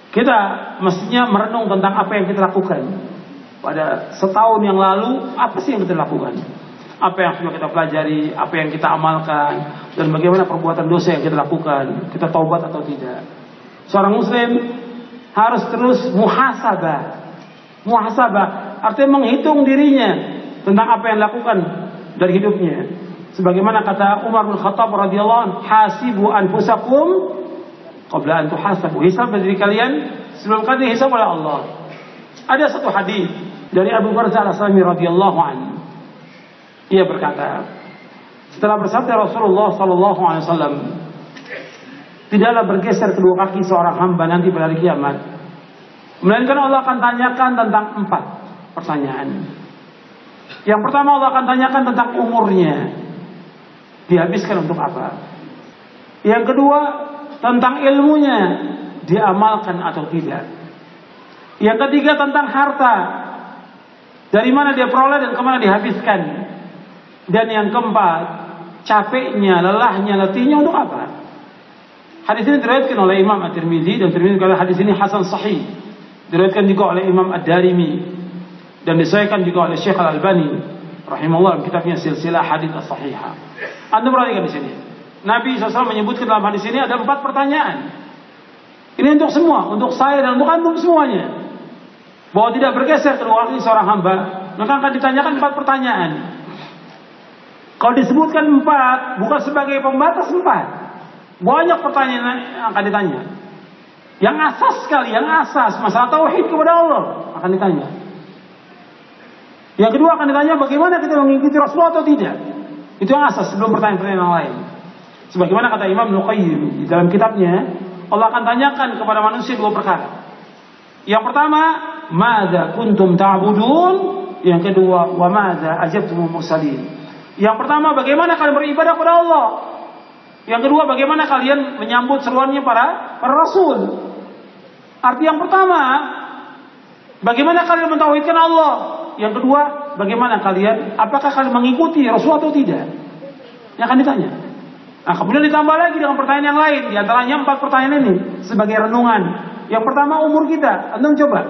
Kita mestinya merenung tentang apa yang kita lakukan. Pada setahun yang lalu, apa sih yang kita lakukan? Apa yang sudah kita pelajari, apa yang kita amalkan, dan bagaimana perbuatan dosa yang kita lakukan. Kita taubat atau tidak. Seorang muslim harus terus muhasabah. Muhasabah artinya menghitung dirinya tentang apa yang dilakukan dari hidupnya. Sebagaimana kata Umar bin Khattab radhiyallahu anhu, hasibu anfusakum qabla an tuhasabu. Hisab diri kalian sebelum kalian dihisab oleh Allah. Ada satu hadis dari Abu Barzah Al-Aslami radhiyallahu anhu. Ia berkata, setelah bersabda Rasulullah sallallahu alaihi wasallam, tidaklah bergeser kedua kaki seorang hamba nanti pada hari kiamat, melainkan Allah akan tanyakan tentang 4 pertanyaan. Yang pertama, Allah akan tanyakan tentang umurnya, dihabiskan untuk apa. Yang kedua, tentang ilmunya, diamalkan atau tidak. Yang ketiga, tentang harta, dari mana dia peroleh dan kemana dihabiskan. Dan yang keempat, capeknya, lelahnya, letihnya untuk apa. Hadis ini diriwayatkan oleh Imam At-Tirmidzi, dan Tirmidzi kata hadis ini hasan sahih. Diriwayatkan juga oleh Imam Ad-Darimi, dan disahihkan juga oleh Syekh Al-Albani rahimahullah dalam kitabnya Silsilah Hadits As-Sahihah. Anda perhatikan di sini, Nabi SAW menyebutkan dalam hadis ini ada 4 pertanyaan. Ini untuk semua, untuk saya dan untuk antum semuanya. Bahwa tidak bergeser kedua kaki seorang hamba, maka akan ditanyakan 4 pertanyaan. Kalau disebutkan 4, bukan sebagai pembatas 4. Banyak pertanyaan yang akan ditanya. Yang asas sekali, yang asas masalah tauhid kepada Allah akan ditanya. Yang kedua akan ditanya bagaimana kita mengikuti Rasulullah atau tidak. Itu yang asas sebelum pertanyaan-pertanyaan yang lain. Sebagaimana kata Imam Nuqayyim di dalam kitabnya, Allah akan tanyakan kepada manusia 2 perkara. Yang pertama, madza kuntum ta'budun? Yang kedua, wa madza ajabtumul mursalin? Yang pertama, bagaimana kalian beribadah kepada Allah? Yang kedua, bagaimana kalian menyambut seruannya para rasul? Arti yang pertama, bagaimana kalian mentauhidkan Allah? Yang kedua, bagaimana kalian, apakah kalian mengikuti Rasul atau tidak? Yang akan ditanya. Nah, kemudian ditambah lagi dengan pertanyaan yang lain. Di antaranya 4 pertanyaan ini sebagai renungan. Yang pertama, umur kita. Antum coba,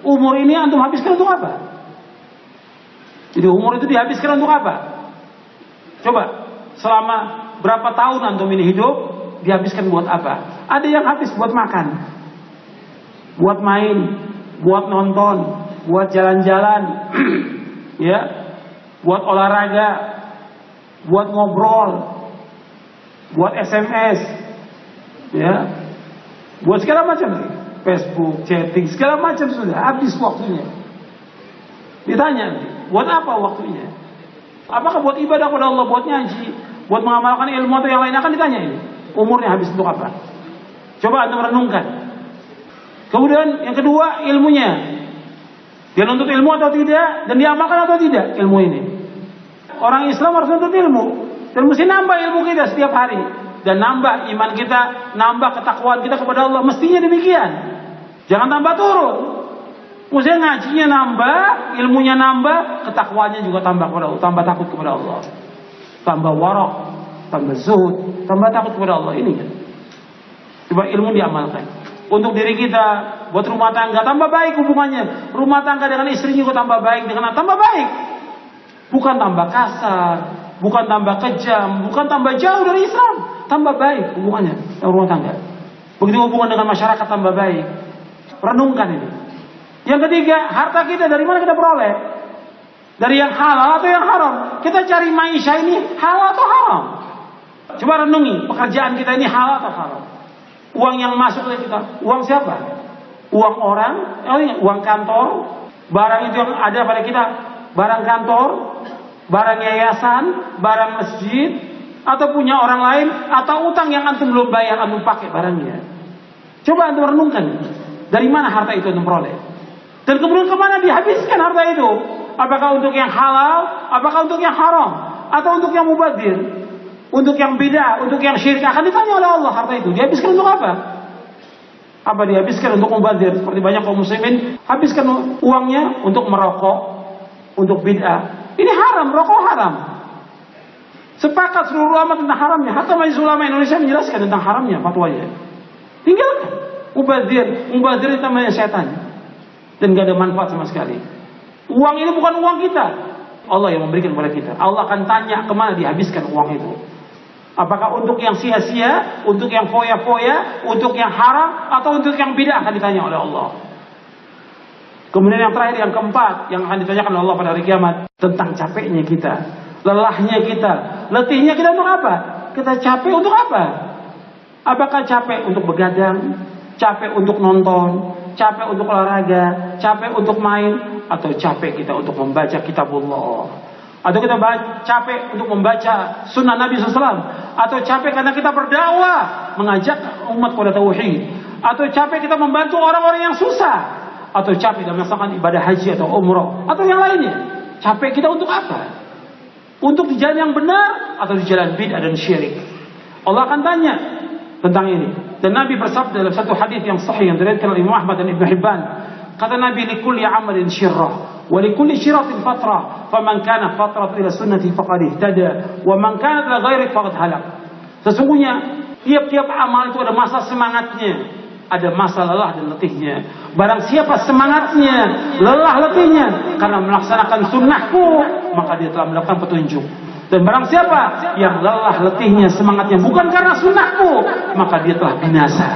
umur ini antum habiskan untuk apa? Jadi umur itu dihabiskan untuk apa? Coba, selama berapa tahun antum ini hidup, dihabiskan buat apa? Ada yang habis buat makan, buat main, buat nonton, buat jalan-jalan, ya, buat olahraga, buat ngobrol, buat SMS, ya, buat segala macam, Facebook, chatting, segala macam sudah habis waktunya. Ditanya, buat apa waktunya? Apakah buat ibadah kepada Allah, buat ngaji, buat mengamalkan ilmu atau yang lain? Akan ditanya ini. Umurnya habis untuk apa? Coba anda merenungkan. Kemudian yang kedua, ilmunya. Dia nuntut ilmu atau tidak, dan diamalkan atau tidak ilmu ini. Orang Islam harus nuntut ilmu, dan mesti nambah ilmu kita setiap hari, dan nambah iman kita, nambah ketakwaan kita kepada Allah. Mestinya demikian. Jangan tambah turun. Mestinya ngajinya nambah, ilmunya nambah, ketakwaannya juga tambah kepada Allah, tambah takut kepada Allah, tambah warok, tambah zuhud, tambah takut kepada Allah. Ini kan. Coba ilmu diamalkan. Untuk diri kita, buat rumah tangga, tambah baik hubungannya. Rumah tangga dengan istrinya juga tambah baik, dengan tambah baik. Bukan tambah kasar, bukan tambah kejam, bukan tambah jauh dari Islam. Tambah baik hubungannya dengan rumah tangga. Begitu hubungan dengan masyarakat tambah baik. Renungkan ini. Yang ketiga, harta kita dari mana kita peroleh? Dari yang halal atau yang haram? Kita cari maisha ini halal atau haram? Coba renungi, pekerjaan kita ini halal atau haram? Uang yang masuk ke kita, uang siapa? Uang orang, uang kantor, barang itu yang ada pada kita, barang kantor, barang yayasan, barang masjid, atau punya orang lain, atau utang yang antum belum bayar, antum pakai barangnya. Coba antum renungkan, dari mana harta itu antum peroleh? Dan kemudian kemana dihabiskan harta itu? Apakah untuk yang halal, apakah untuk yang haram, atau untuk yang mubadzir, untuk yang bid'ah, untuk yang syirik? Akan ditanya oleh Allah harta itu dihabiskan untuk apa? Apa dihabiskan untuk mubadzir? Seperti banyak kaum muslimin habiskan uangnya untuk merokok, untuk bid'ah. Ini haram, rokok haram. Sepakat seluruh ulama tentang haramnya. Hatta Majelis Ulama Indonesia menjelaskan tentang haramnya fatwanya. Tinggalkan. Mubazir itu namanya setan. Dan gak ada manfaat sama sekali. Uang ini bukan uang kita. Allah yang memberikan kepada kita. Allah akan tanya kemana dihabiskan uang itu. Apakah untuk yang sia-sia, untuk yang foya-foya, untuk yang haram, atau untuk yang bid'ah, akan ditanya oleh Allah. Kemudian yang terakhir, yang keempat, yang akan ditanyakan oleh Allah pada hari kiamat, tentang capeknya kita, lelahnya kita, letihnya kita untuk apa? Kita capek untuk apa? Apakah capek untuk begadang, capek untuk nonton, capek untuk olahraga, capek untuk main, atau capek kita untuk membaca kitabullah, atau kita capek untuk membaca sunnah Nabi SAW, atau capek karena kita berdakwah mengajak umat kepada tauhid, atau capek kita membantu orang-orang yang susah, atau capek dalam melaksanakan ibadah haji atau umrah, atau yang lainnya. Capek kita untuk apa? Untuk di jalan yang benar atau di jalan bid'ah dan syirik? Allah akan tanya tentang ini. Dan Nabi bersabda dalam satu hadis yang sahih yang diriwayatkan oleh Imam Ahmad dan Ibnu Hibban, kata Nabi, likulli amalin syirrah wa likulli syirratin fatrah, faman kana fatratu ila sunnati faqad ihtada wa man kana ila ghairi faqad halak. Sesungguhnya tiap-tiap amal itu ada masa semangatnya, ada masa lelah dan letihnya. Barang siapa semangatnya, lelah letihnya karena melaksanakan sunnahku, maka dia telah melakukan petunjuk. Dan barang siapa yang lelah letihnya semangatnya bukan karena sunnahku, maka dia telah binasa.